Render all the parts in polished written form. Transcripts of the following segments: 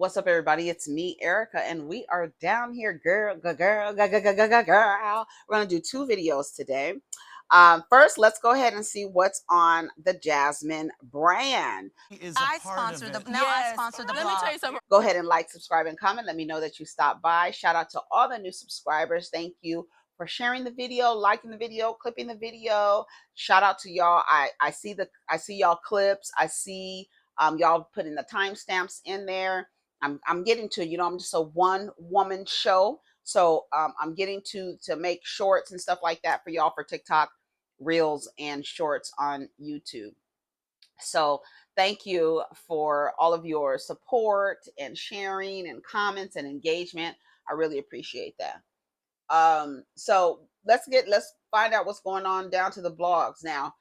What's up, everybody? It's me, Erica, and we are down here, girl, girl, girl, girl, girl, girl, girl. We're gonna do two videos today. First, let's go ahead and see what's on the Jasmine brand. I sponsor the now. I sponsor the blog. Go ahead and like, subscribe, and comment. Let me know that you stopped by. Shout out to all the new subscribers. Thank you for sharing the video, liking the video, clipping the video. Shout out to y'all. I see y'all clips. I see y'all putting the timestamps in there. I'm getting to, I'm just a one woman show. So I'm getting to make shorts and stuff like that for y'all for TikTok, reels, and shorts on YouTube. So thank you for all of your support and sharing and comments and engagement. I really appreciate that. So let's find out what's going on down to the blogs now.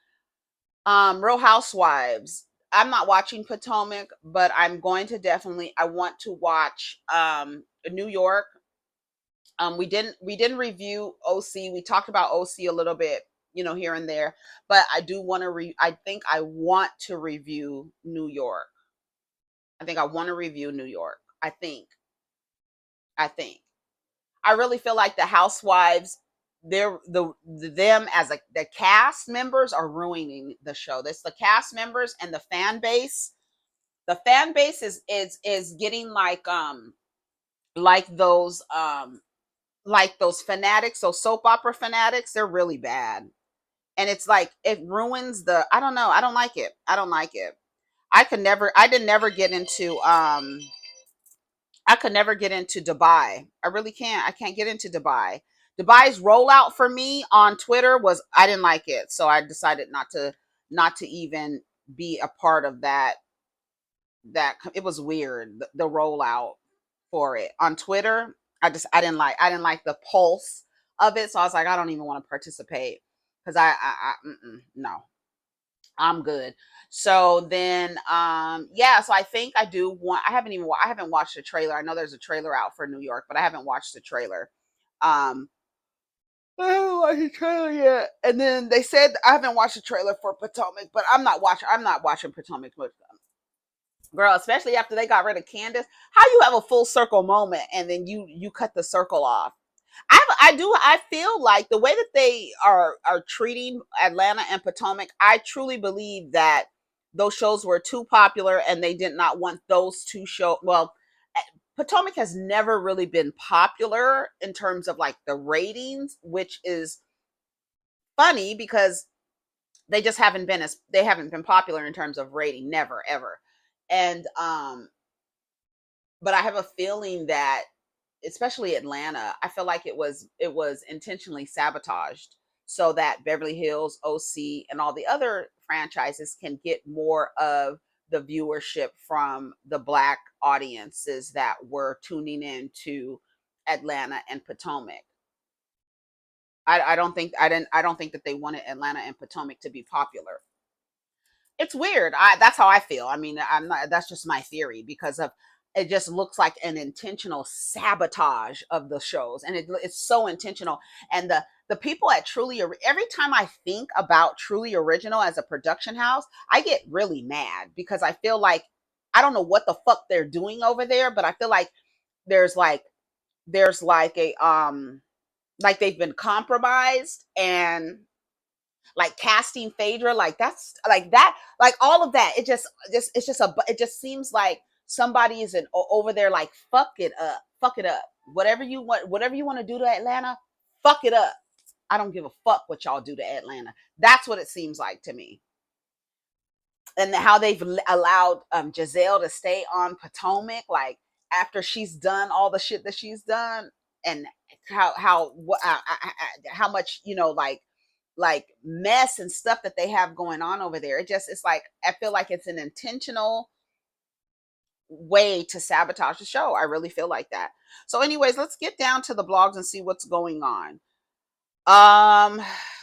Real Housewives. I'm not watching Potomac, but I'm going to definitely. I want to watch New York. We didn't review OC. We talked about OC a little bit, here and there, but I do want to. I think I want to review New York. I think I want to review New York. I think. I think. I really feel like the Housewives, them as the cast members are ruining the show. That's the cast members and the fan base. The fan base is getting like those fanatics, those soap opera fanatics. They're really bad, and it's like it ruins the. I don't know. I don't like it. I don't like it. I could never. I did never get into. I could never get into Dubai. I really can't. I can't get into Dubai. Dubai's rollout for me on Twitter was I didn't like it, so I decided not to even be a part of that. That it was weird the rollout for it on Twitter. I didn't like the pulse of it, so I was like I don't even want to participate because no, I'm good. So then, yeah. So I think I do want. I haven't watched the trailer. I know there's a trailer out for New York, but I haven't watched the trailer. Um, I haven't watched the trailer yet. And then they said I haven't watched the trailer for Potomac, but I'm not watching. I'm not watching Potomac. But girl, especially after they got rid of Candace, how you have a full circle moment and then you cut the circle off. I feel like the way that they are treating Atlanta and Potomac, I truly believe that those shows were too popular and they did not want those two show. Well, Potomac has never really been popular in terms of like the ratings, which is funny because they haven't been popular in terms of rating, never ever. And but I have a feeling that especially Atlanta, I feel like it was intentionally sabotaged so that Beverly Hills, OC, and all the other franchises can get more of the viewership from the black audiences that were tuning in to Atlanta and Potomac. I don't think that they wanted Atlanta and Potomac to be popular. It's weird. That's how I feel. I mean, I'm not. That's just my theory because of it. Just looks like an intentional sabotage of the shows, and it's so intentional. And the people at every time I think about Truly Original as a production house, I get really mad because I feel like I don't know what the fuck they're doing over there, but I feel like there's like there's like they've been compromised and like casting Phaedra, like that's like that, like all of that. It just seems like somebody is over there like fuck it up. Whatever you want to do to Atlanta, fuck it up. I don't give a fuck what y'all do to Atlanta. That's what it seems like to me. And how they've allowed Giselle to stay on Potomac, like after she's done all the shit that she's done, and how much like mess and stuff that they have going on over there. It's like I feel like it's an intentional way to sabotage the show. I really feel like that. So, anyways, let's get down to the blogs and see what's going on.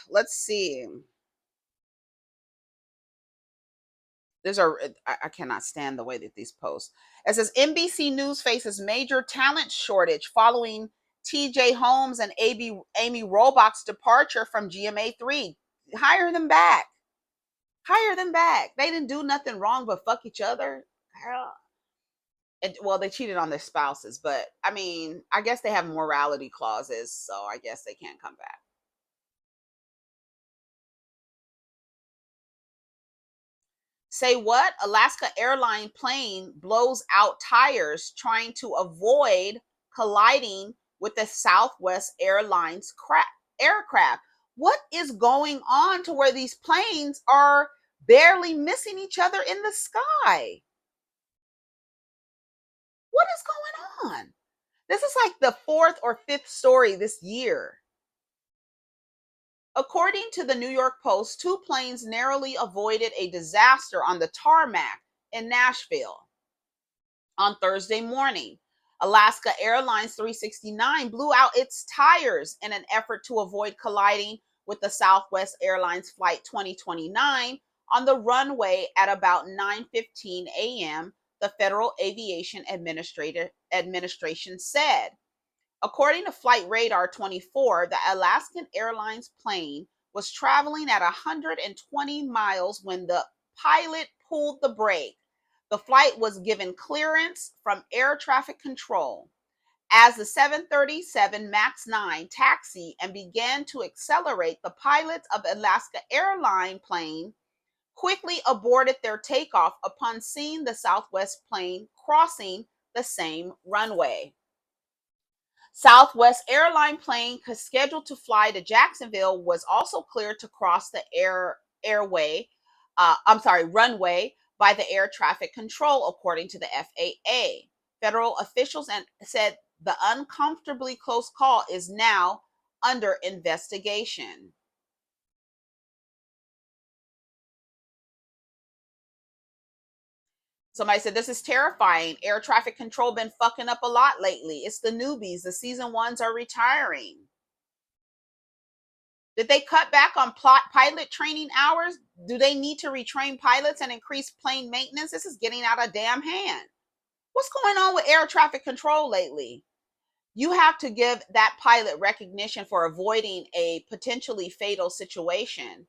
Let's see. I cannot stand the way that these posts. It says NBC News faces major talent shortage following TJ Holmes and Amy Robach's departure from GMA3. Hire them back. Hire them back. They didn't do nothing wrong but fuck each other. Girl. Well, they cheated on their spouses, but I mean, I guess they have morality clauses, so I guess they can't come back. Say what? Alaska airline plane blows out tires trying to avoid colliding with the Southwest Airlines aircraft. What is going on to where these planes are barely missing each other in the sky? What is going on? This is like the fourth or fifth story this year. According to the New York Post, two planes narrowly avoided a disaster on the tarmac in Nashville on Thursday morning. Alaska Airlines 369 blew out its tires in an effort to avoid colliding with the Southwest Airlines Flight 2029 on the runway at about 9:15 a.m., the Federal Aviation Administration said. According to Flight Radar 24, the Alaskan Airlines plane was traveling at 120 miles when the pilot pulled the brake. The flight was given clearance from air traffic control. As the 737 MAX 9 taxied and began to accelerate, the pilots of Alaska Airlines plane quickly aborted their takeoff upon seeing the Southwest plane crossing the same runway. Southwest airline plane scheduled to fly to Jacksonville was also cleared to cross the runway by the air traffic control, according to the FAA. Federal officials said the uncomfortably close call is now under investigation. Somebody said this is terrifying. Air traffic control been fucking up a lot lately. It's the newbies. The season ones are retiring. Did they cut back on pilot training hours? Do they need to retrain pilots and increase plane maintenance? This is getting out of damn hand. What's going on with air traffic control lately? You have to give that pilot recognition for avoiding a potentially fatal situation.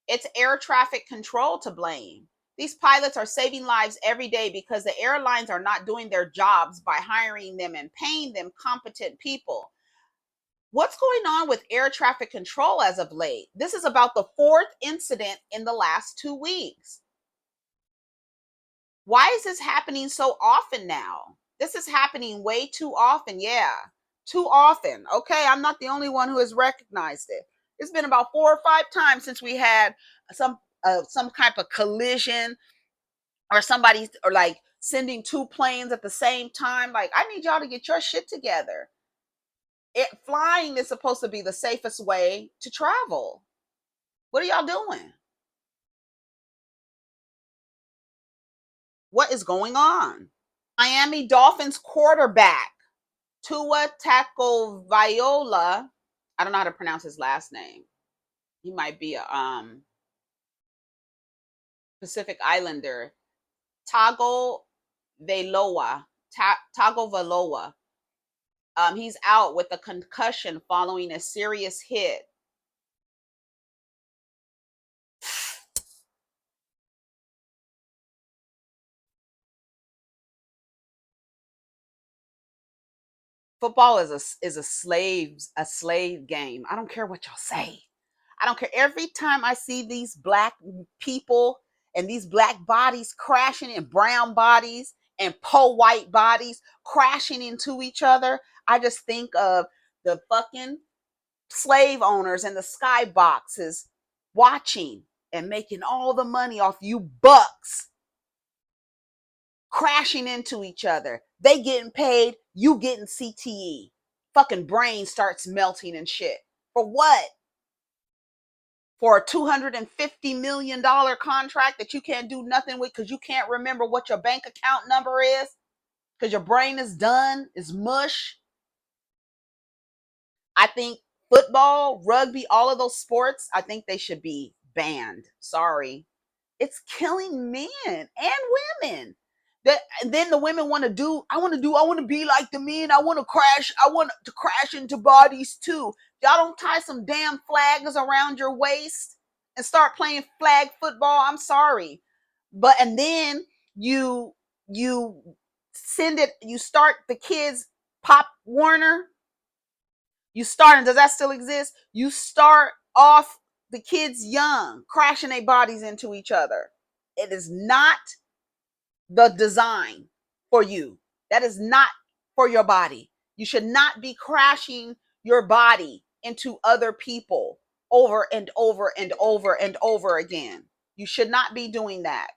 It's air traffic control to blame. These pilots are saving lives every day because the airlines are not doing their jobs by hiring them and paying them competent people. What's going on with air traffic control as of late? This is about the fourth incident in the last 2 weeks. Why is this happening so often now? This is happening way too often. Yeah, too often. Okay, I'm not the only one who has recognized it. It's been about 4 or 5 times since we had some type of collision, or somebody, or like sending 2 planes at the same time. Like, I need y'all to get your shit together. Flying is supposed to be the safest way to travel. What are y'all doing? What is going on? Miami Dolphins quarterback Tua Tagovailoa. I don't know how to pronounce his last name. He might be a Pacific Islander. Tagovailoa. Tagovailoa. He's out with a concussion following a serious hit. Football is a slave game. I don't care what y'all say. I don't care. Every time I see these black people and these black bodies crashing, and brown bodies and white bodies crashing into each other, I just think of the fucking slave owners and the skyboxes watching and making all the money off you bucks crashing into each other. They getting paid, you getting CTE. Fucking brain starts melting and shit. For what? For a $250 million contract that you can't do nothing with because you can't remember what your bank account number is, because your brain is done, is mush. I think football, rugby, all of those sports, I think they should be banned. Sorry. It's killing men and women. That, and then the women want to I want to be like the men. I want to crash into bodies too. Y'all don't tie some damn flags around your waist and start playing flag football. I'm sorry. And then you send it, you start the kids, Pop Warner, you start, and does that still exist? You start off the kids young, crashing their bodies into each other. It is not the design for you. That is not for your body. You should not be crashing your body into other people over and over and over and over again. You should not be doing that.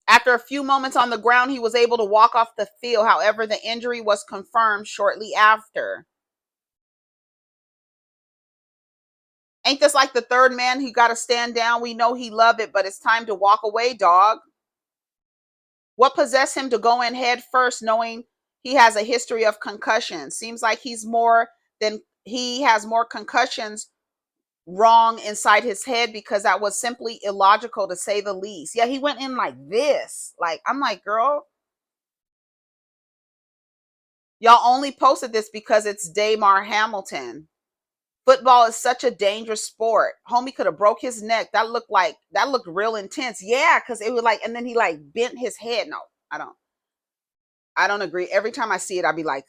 After a few moments on the ground, he was able to walk off the field. However, the injury was confirmed shortly after. Ain't this like the third man who got to stand down? We know he loved it, but it's time to walk away, dog. What possessed him to go in head first, knowing he has a history of concussions? Seems like he has more concussions wrong inside his head, because that was simply illogical, to say the least. Yeah, he went in like this. Like, I'm like, girl, y'all only posted this because it's Damar Hamilton. Football is such a dangerous sport. Homie could have broke his neck. That looked real intense. Yeah, because it was like, and then he like bent his head. No, I don't agree. Every time I see it, I'd be like,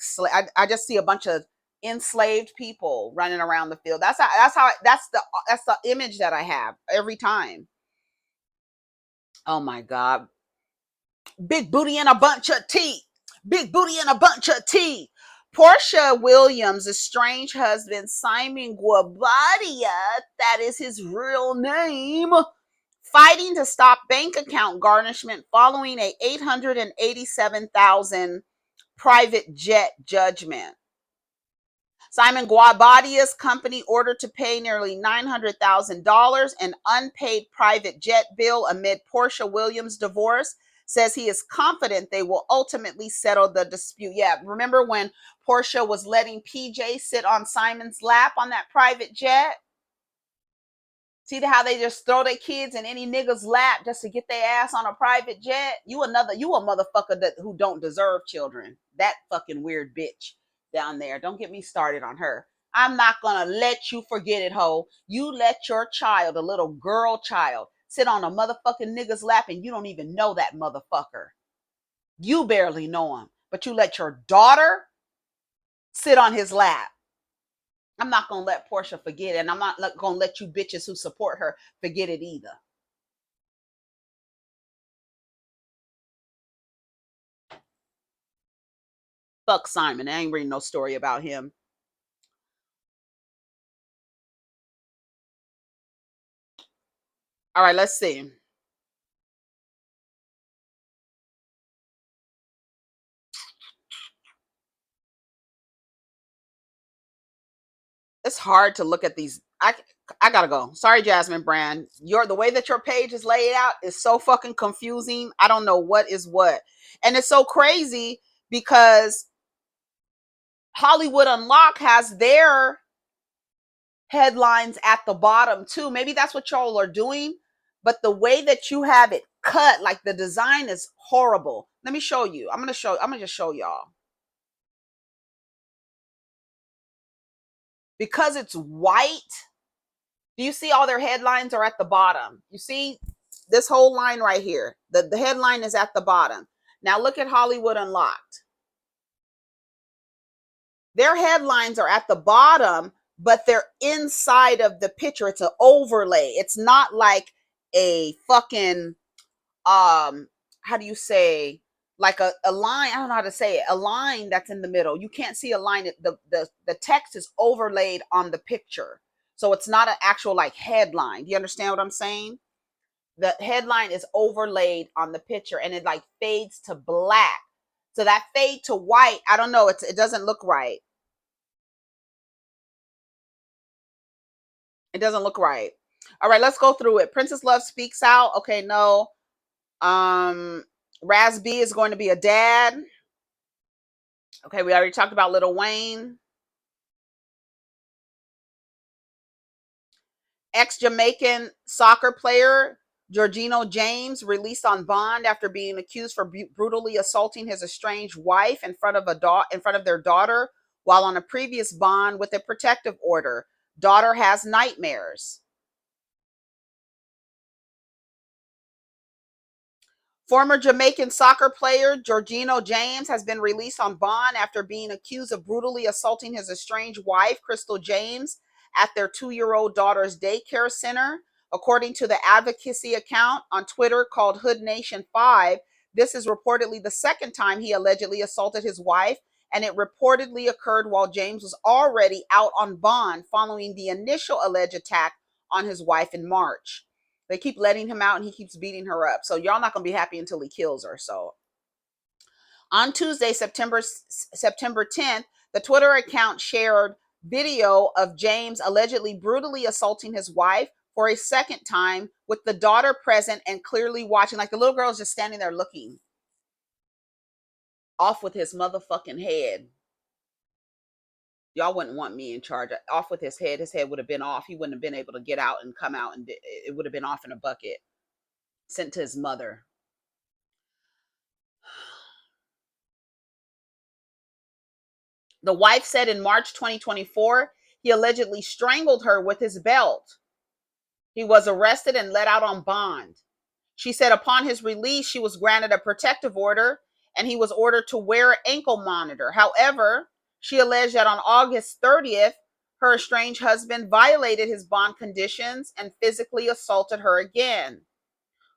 I just see a bunch of enslaved people running around the field. That's the image that I have every time. Oh my God. Big booty and a bunch of teeth. Big booty and a bunch of teeth. Portia Williams' estranged husband, Simon Guobadia, that is his real name, fighting to stop bank account garnishment following a $887,000 private jet judgment. Simon Guabadia's company ordered to pay nearly $900,000 in unpaid private jet bill amid Portia Williams' divorce. Says he is confident they will ultimately settle the dispute. Yeah, remember when Portia was letting PJ sit on Simon's lap on that private jet? See how they just throw their kids in any nigga's lap just to get their ass on a private jet? You a motherfucker who don't deserve children. That fucking weird bitch down there. Don't get me started on her. I'm not gonna let you forget it, ho. You let your child, a little girl child, sit on a motherfucking nigga's lap and you don't even know that motherfucker. You barely know him, but you let your daughter sit on his lap. I'm not gonna let Portia forget it, and I'm not gonna let you bitches who support her forget it either. Fuck Simon. I ain't reading no story about him. All right, let's see. It's hard to look at these. I gotta go. Sorry, Jasmine Brand. The way that your page is laid out is so fucking confusing. I don't know what is what, and it's so crazy because Hollywood Unlocked has their headlines at the bottom too. Maybe that's what y'all are doing, but the way that you have it cut, like the design is horrible. Let me show you. I'm gonna just show y'all. Because it's white, do you see all their headlines are at the bottom? You see this whole line right here. The headline is at the bottom. Now look at Hollywood Unlocked. Their headlines are at the bottom, but they're inside of the picture. It's an overlay. It's not like a fucking how do you say, like a line, I don't know how to say it, a line that's in the middle. You can't see a line. The text is overlaid on the picture, so it's not an actual like headline. Do you understand what I'm saying? The headline is overlaid on the picture and it like fades to black. So that fade to white, I don't know, it doesn't look right. It doesn't look right. All right, let's go through it. Princess Love speaks out. Okay, no. Raz B is going to be a dad. Okay, we already talked about Lil Wayne. Ex-Jamaican soccer player Jorginho James released on bond after being accused for brutally assaulting his estranged wife in front of their daughter while on a previous bond with a protective order. Daughter has nightmares. Former Jamaican soccer player Jorginho James has been released on bond after being accused of brutally assaulting his estranged wife, Crystal James, at their 2-year-old daughter's daycare center. According to the advocacy account on Twitter called Hood Nation 5, this is reportedly the second time he allegedly assaulted his wife, and it reportedly occurred while James was already out on bond following the initial alleged attack on his wife in March. They keep letting him out and he keeps beating her up. So y'all not going to be happy until he kills her. So on Tuesday, September 10th, the Twitter account shared video of James allegedly brutally assaulting his wife for a second time, with the daughter present and clearly watching. Like the little girl's just standing there looking. Off with his motherfucking head. Y'all wouldn't want me in charge. Off with his head. His head would have been off. He wouldn't have been able to get out and come out, and it would have been off in a bucket. Sent to his mother. The wife said in March 2024, he allegedly strangled her with his belt. He was arrested and let out on bond. She said upon his release, she was granted a protective order and he was ordered to wear an ankle monitor. However, she alleged that on August 30th, her estranged husband violated his bond conditions and physically assaulted her again.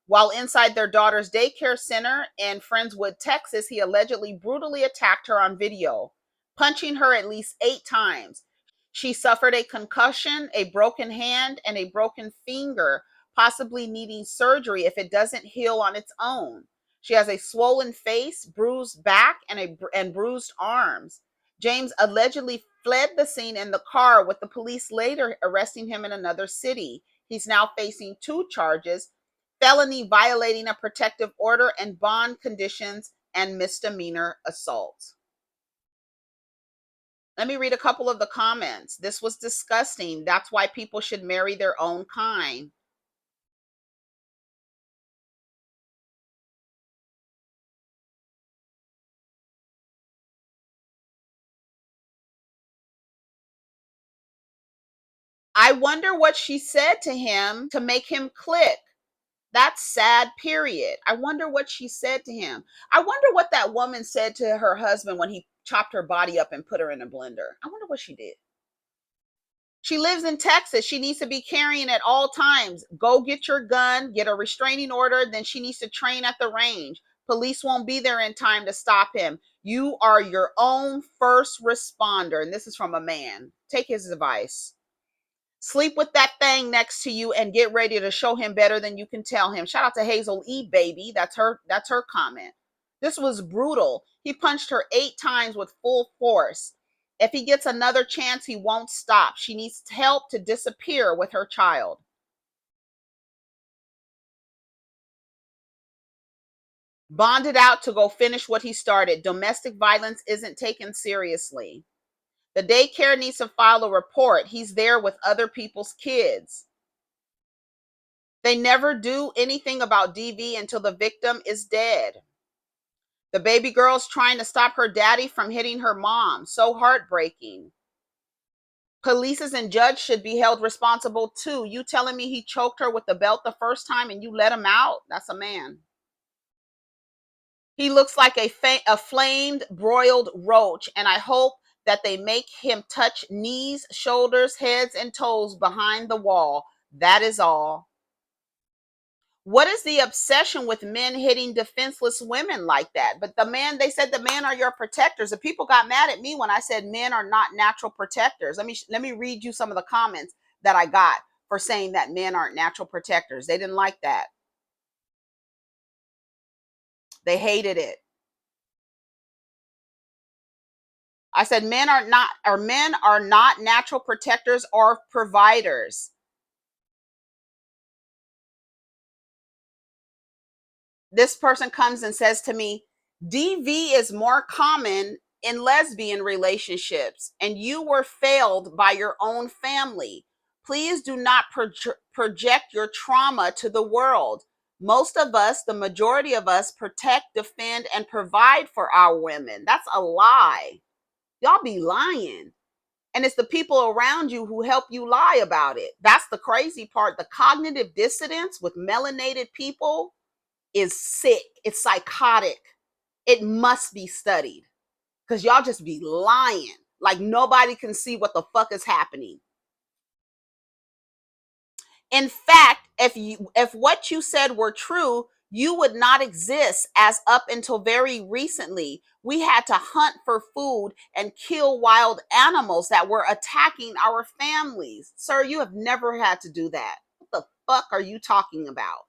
While inside their daughter's daycare center in Friendswood, Texas, he allegedly brutally attacked her on video, punching her at least 8 times. She suffered a concussion, a broken hand, and a broken finger, possibly needing surgery if it doesn't heal on its own. She has a swollen face, bruised back, and bruised arms. James allegedly fled the scene in the car, with the police later arresting him in another city. He's now facing 2 charges: felony violating a protective order and bond conditions, and misdemeanor assault. Let me read a couple of the comments. This was disgusting. That's why people should marry their own kind. I wonder what she said to him to make him click. That's sad, period. I wonder what she said to him. I wonder what that woman said to her husband when he chopped her body up and put her in a blender. I wonder what she did. She lives in Texas. She needs to be carrying at all times. Go get your gun, get a restraining order, then she needs to train at the range. Police won't be there in time to stop him. You are your own first responder. And this is from a man. Take his advice. Sleep with that thing next to you and get ready to show him better than you can tell him. Shout out to Hazel E, baby. That's her comment. This was brutal. He punched her 8 times with full force. If he gets another chance, he won't stop. She needs help to disappear with her child. Bonded out to go finish what he started. Domestic violence isn't taken seriously. The daycare needs to file a report. He's there with other people's kids. They never do anything about DV until the victim is dead. The baby girl's trying to stop her daddy from hitting her mom. So heartbreaking. Police and judge should be held responsible too. You telling me he choked her with the belt the first time and you let him out? That's a man. He looks like a flamed, broiled roach, and I hope that they make him touch knees, shoulders, heads, and toes behind the wall. That is all. What is the obsession with men hitting defenseless women like that? But they said the men are your protectors. The people got mad at me when I said men are not natural protectors. Let me read you some of the comments that I got for saying that men aren't natural protectors. They didn't like that. They hated it. I said men are not natural protectors or providers. This person comes and says to me, DV is more common in lesbian relationships, and you were failed by your own family. Please do not project your trauma to the world. Most of us, the majority of us, protect, defend, and provide for our women. That's a lie. Y'all be lying. And it's the people around you who help you lie about it. That's the crazy part. The cognitive dissonance with melanated people. is sick. It's psychotic. It must be studied because y'all just be lying. Like nobody can see what the fuck is happening. In fact, if what you said were true, you would not exist, as up until very recently we had to hunt for food and kill wild animals that were attacking our families. Sir, you have never had to do that. What the fuck are you talking about?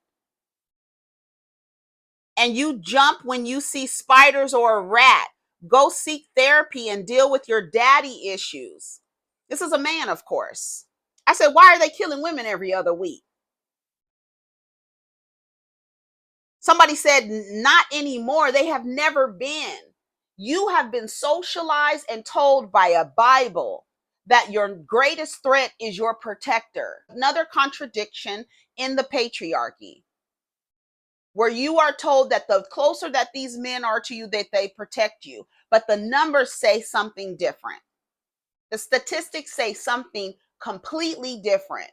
And you jump when you see spiders or a rat. Go seek therapy and deal with your daddy issues. This is a man, of course. I said, why are they killing women every other week? Somebody said, not anymore. They have never been. You have been socialized and told by a Bible that your greatest threat is your protector. Another contradiction in the patriarchy, where you are told that the closer that these men are to you, that they protect you. But the numbers say something different. The statistics say something completely different.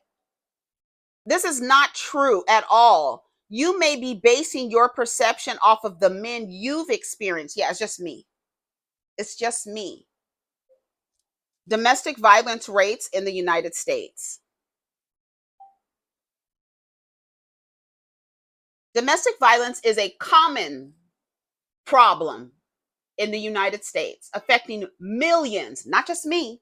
This is not true at all. You may be basing your perception off of the men you've experienced. Yeah, it's just me. It's just me. Domestic violence rates in the United States. Domestic violence is a common problem in the United States, affecting millions, not just me.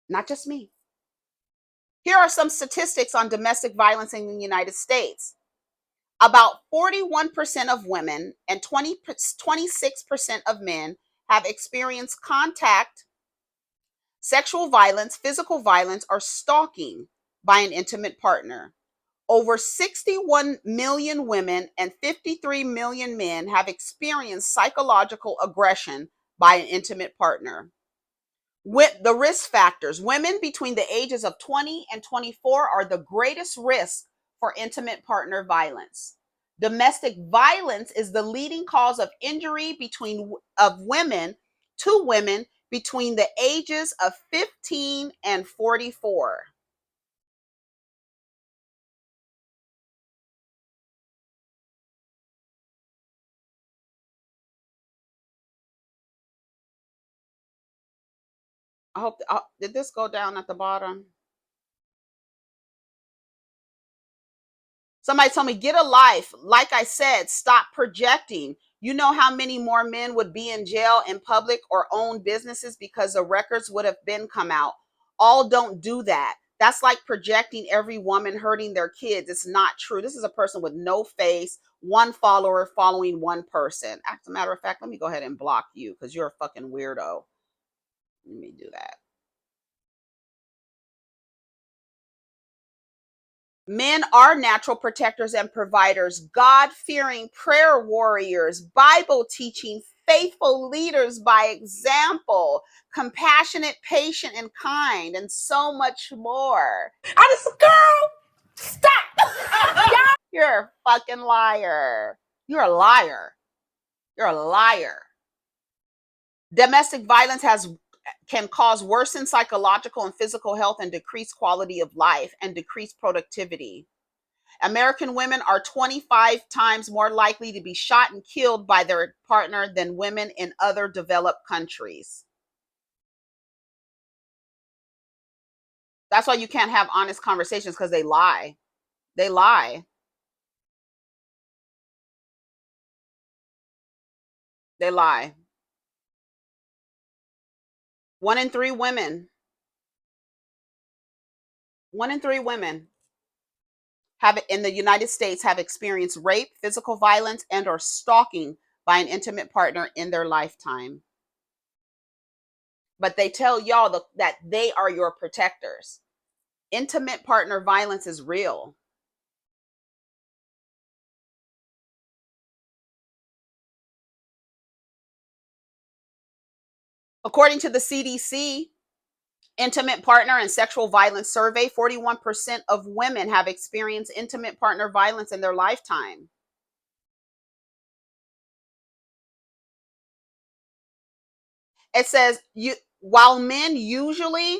Not just me. Here are some statistics on domestic violence in the United States. About 41% of women and 26% of men have experienced contact, sexual violence, physical violence, or stalking by an intimate partner. Over 61 million women and 53 million men have experienced psychological aggression by an intimate partner. With the risk factors, women between the ages of 20 and 24 are the greatest risk for intimate partner violence. Domestic violence is the leading cause of injury of women to women between the ages of 15 and 44. I hope, did this go down at the bottom? Somebody told me, get a life. Like I said, stop projecting. You know how many more men would be in jail in public or own businesses because the records would have been come out. All don't do that. That's like projecting every woman hurting their kids. It's not true. This is a person with no face, one follower following one person. As a matter of fact, let me go ahead and block you because you're a fucking weirdo. Let me do that. Men are natural protectors and providers, God-fearing prayer warriors, Bible teaching, faithful leaders by example, compassionate, patient, and kind, and so much more. I just, girl, stop. You're a fucking liar. You're a liar. You're a liar. Domestic violence can cause worsened psychological and physical health and decreased quality of life and decreased productivity. American women are 25 times more likely to be shot and killed by their partner than women in other developed countries. That's why you can't have honest conversations, because they lie. They lie. They lie. One in three women, one in three women have in the United States have experienced rape, physical violence, and or stalking by an intimate partner in their lifetime. But they tell y'all that they are your protectors. Intimate partner violence is real. According to the CDC intimate partner and sexual violence survey, 41% of women have experienced intimate partner violence in their lifetime. It says, while men usually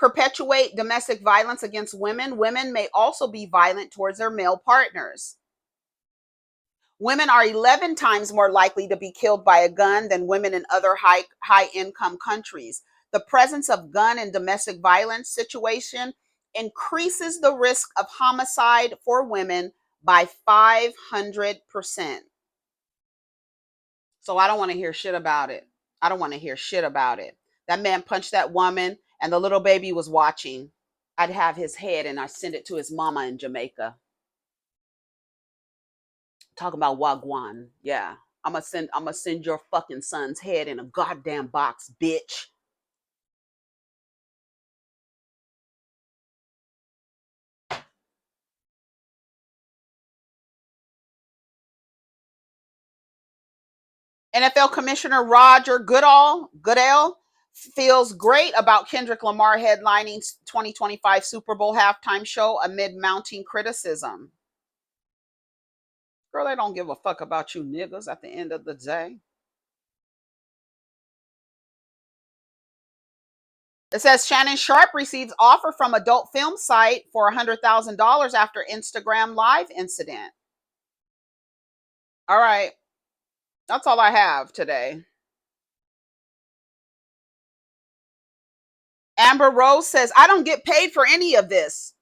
perpetuate domestic violence against women. Women may also be violent towards their male partners. Women are 11 times more likely to be killed by a gun than women in other high income countries. The presence of gun and domestic violence situation increases the risk of homicide for women by 500%. So I don't want to hear shit about it. I don't want to hear shit about it. That man punched that woman and the little baby was watching. I'd have his head and I'd send it to his mama in Jamaica. Talking about Wagwan. Yeah. I'm gonna send your fucking son's head in a goddamn box, bitch. NFL Commissioner Roger Goodell feels great about Kendrick Lamar headlining 2025 Super Bowl halftime show amid mounting criticism. Girl, they don't give a fuck about you niggas at the end of the day. It says Shannon Sharp receives offer from adult film site for $100,000 after Instagram live incident. All right. That's all I have today. Amber Rose says, I don't get paid for any of this.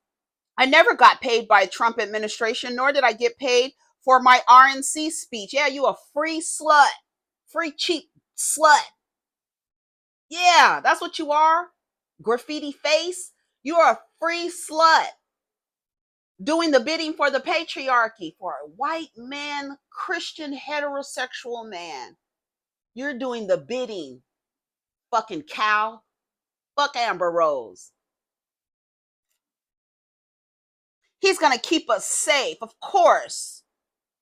I never got paid by Trump administration, nor did I get paid for my RNC speech. Yeah, you a free slut. Free cheap slut. Yeah, that's what you are. Graffiti face. You are a free slut. Doing the bidding for the patriarchy, for a white man, Christian, heterosexual man. You're doing the bidding. Fucking cow. Fuck Amber Rose. He's going to keep us safe. Of course.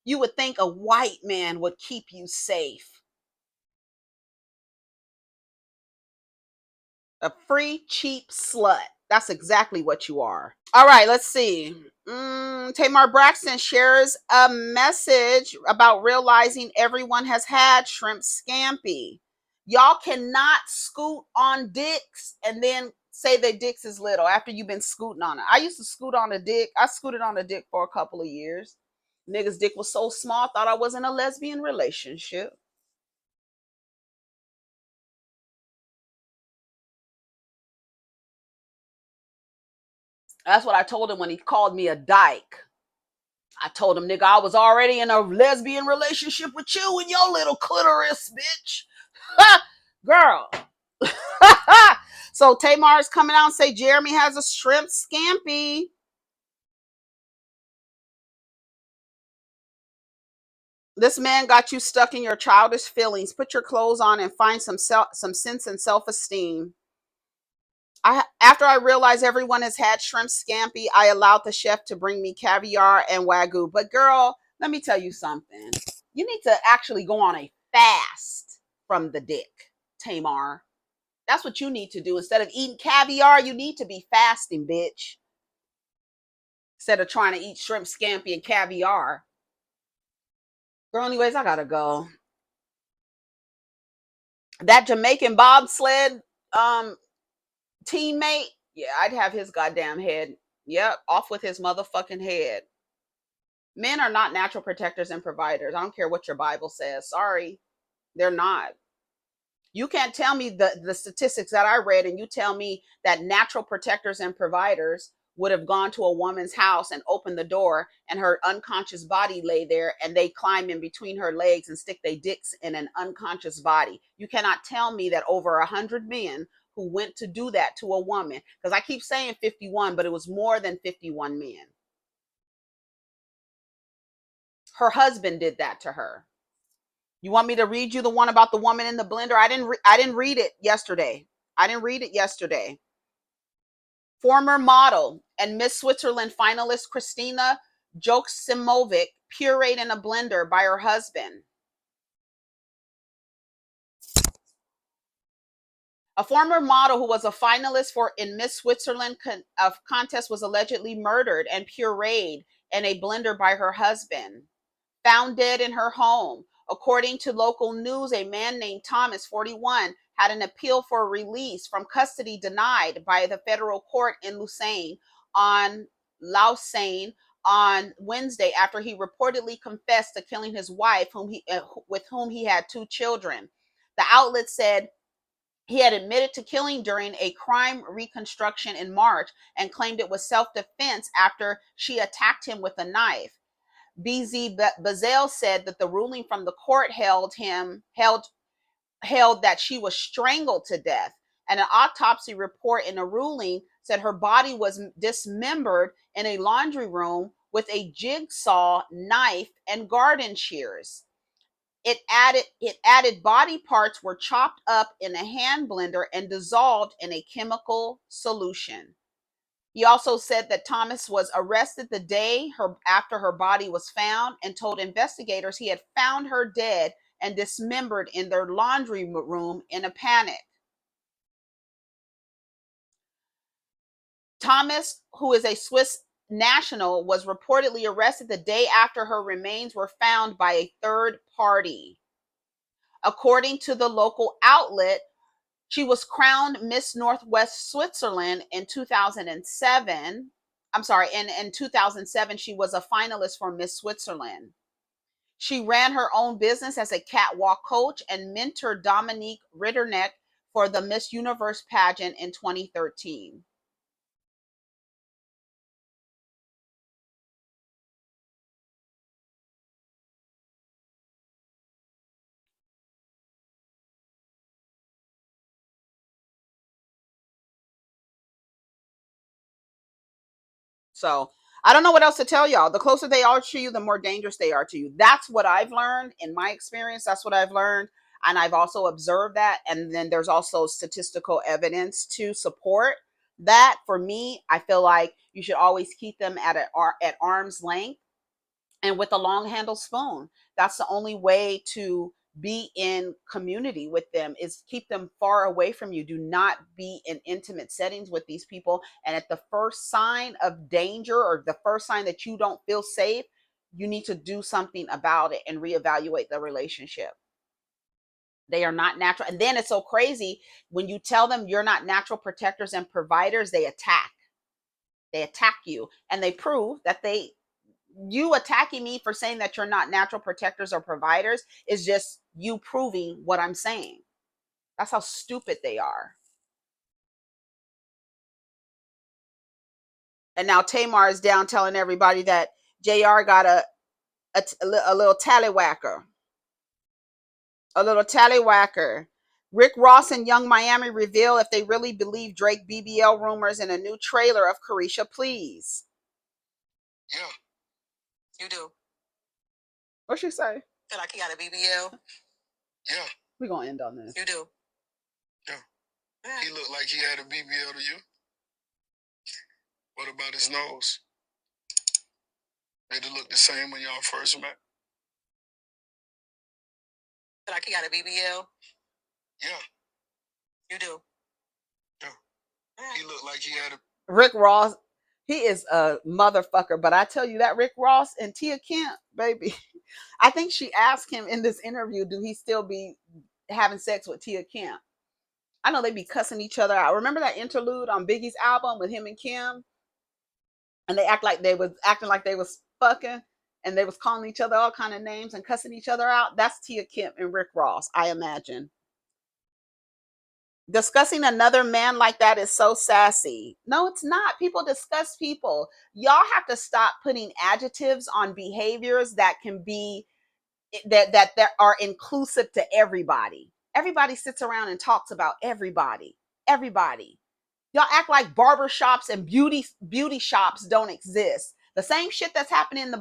You would think a white man would keep you safe. A free, cheap slut. That's exactly what you are. All right, let's see. Tamar Braxton shares a message about realizing everyone has had shrimp scampi. Y'all cannot scoot on dicks and then say that dicks is little after you've been scooting on it. I used to scoot on a dick. I scooted on a dick for a couple of years. Nigga's dick was so small, thought I was in a lesbian relationship. That's what I told him when he called me a dyke. I told him, nigga, I was already in a lesbian relationship with you and your little clitoris, bitch. Girl. So Tamar is coming out and say Jeremy has a shrimp scampi. This man got you stuck in your childish feelings. Put your clothes on and find some sense and self-esteem. After I realized everyone has had shrimp scampi, I allowed the chef to bring me caviar and wagyu. But girl, let me tell you something. You need to actually go on a fast from the dick, Tamar. That's what you need to do. Instead of eating caviar, you need to be fasting, bitch. Instead of trying to eat shrimp scampi and caviar. Girl, anyways, I gotta go. That Jamaican bobsled teammate, yeah, I'd have his goddamn head. Yep, off with his motherfucking head. Men are not natural protectors and providers. I don't care what your Bible says. Sorry, they're not. You can't tell me the statistics that I read and you tell me that natural protectors and providers would have gone to a woman's house and opened the door and her unconscious body lay there and they climb in between her legs and stick their dicks in an unconscious body. You cannot tell me that over 100 men who went to do that to a woman, because I keep saying 51, but it was more than 51 men. Her husband did that to her. You want me to read you the one about the woman in the blender? I didn't read it yesterday. I didn't read it yesterday. Former model and Miss Switzerland finalist Christina Joksimovic pureed in a blender by her husband. A former model who was a finalist for in Miss Switzerland contest was allegedly murdered and pureed in a blender by her husband. Found dead in her home. According to local news, a man named Thomas, 41, had an appeal for release from custody denied by the federal court in Lausanne on Wednesday after he reportedly confessed to killing his wife, with whom he had 2 children. The outlet said he had admitted to killing during a crime reconstruction in March and claimed it was self-defense after she attacked him with a knife. BZ Bazell said that the ruling from the court held that she was strangled to death, and an autopsy report in a ruling said her body was dismembered in a laundry room with a jigsaw, knife, and garden shears. It added body parts were chopped up in a hand blender and dissolved in a chemical solution. He also said that Thomas was arrested the day after her body was found and told investigators he had found her dead and dismembered in their laundry room in a panic. Thomas, who is a Swiss national, was reportedly arrested the day after her remains were found by a third party. According to the local outlet, she was crowned Miss Northwest Switzerland in 2007. I'm sorry, in 2007, she was a finalist for Miss Switzerland. She ran her own business as a catwalk coach and mentored Dominique Ritterneck for the Miss Universe pageant in 2013. So I don't know what else to tell y'all. The closer they are to you, the more dangerous they are to you. That's what I've learned in my experience. That's what I've learned. And I've also observed that. And then there's also statistical evidence to support that. For me, I feel like you should always keep them at arm's length and with a long handle spoon. That's the only way to be in community with them, is keep them far away from you. Do not be in intimate settings with these people. And at the first sign of danger, or the first sign that you don't feel safe, you need to do something about it and reevaluate the relationship. They are not natural. And then it's so crazy when you tell them you're not natural protectors and providers, they attack. They attack you, and they prove that you attacking me for saying that you're not natural protectors or providers is just you proving what I'm saying. That's how stupid they are. And now Tamar is down telling everybody that JR got a little tallywhacker. A little tallywhacker. Rick Ross and Young Miami reveal if they really believe Drake BBL rumors in a new trailer of Carisha Please. Yeah. You do. What'd she say? Feel like he got a BBL? Yeah. We're going to end on this. You do. Yeah. He looked like he had a BBL to you? What about his nose? Did it look the same when y'all first met? Feel like he got a BBL? Yeah. You do. Yeah. He looked like he had a... Rick Ross, he is a motherfucker. But I tell you that Rick Ross and Tia Kemp, baby, I think she asked him in this interview, do he still be having sex with Tia Kemp? I know they be cussing each other out. Remember that interlude on Biggie's album with him and Kim? And they acting like they was fucking, and they was calling each other all kind of names and cussing each other out. That's Tia Kemp and Rick Ross, I imagine. Discussing another man like that is so sassy. No, it's not. People discuss people. Y'all have to stop putting adjectives on behaviors that can be that are inclusive to everybody. Everybody sits around and talks about everybody. Everybody. Y'all act like barbershops and beauty shops don't exist. The same shit that's happening in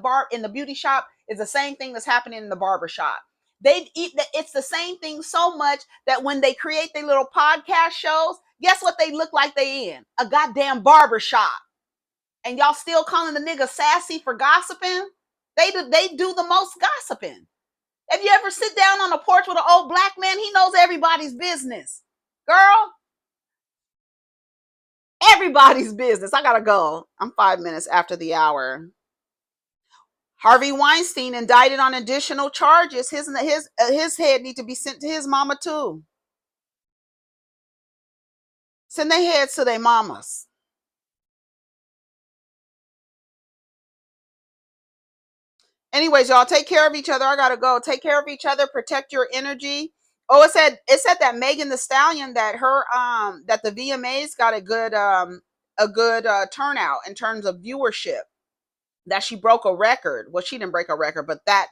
the beauty shop is the same thing that's happening in the barbershop. It's the same thing so much that when they create their little podcast shows, guess what they look like they in? A goddamn barbershop. And y'all still calling the nigga sassy for gossiping? They do the most gossiping. If you ever sit down on a porch with an old black man, he knows everybody's business. Girl, everybody's business. I gotta go. I'm 5 minutes after the hour. Harvey Weinstein indicted on additional charges. His head need to be sent to his mama too. Send their heads to their mamas. Anyways, y'all take care of each other. I gotta go. Take care of each other. Protect your energy. Oh, it said that Megan the Stallion, that her that the VMAs got a good turnout in terms of viewership. That she broke a record. Well, she didn't break a record, but that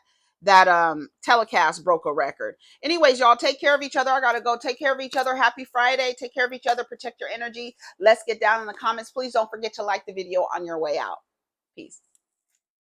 telecast broke a record. Anyways, y'all take care of each other. I gotta go. Take care of each other. Happy Friday. Take care of each other. Protect your energy. Let's get down in the comments. Please don't forget to like the video on your way out. Peace.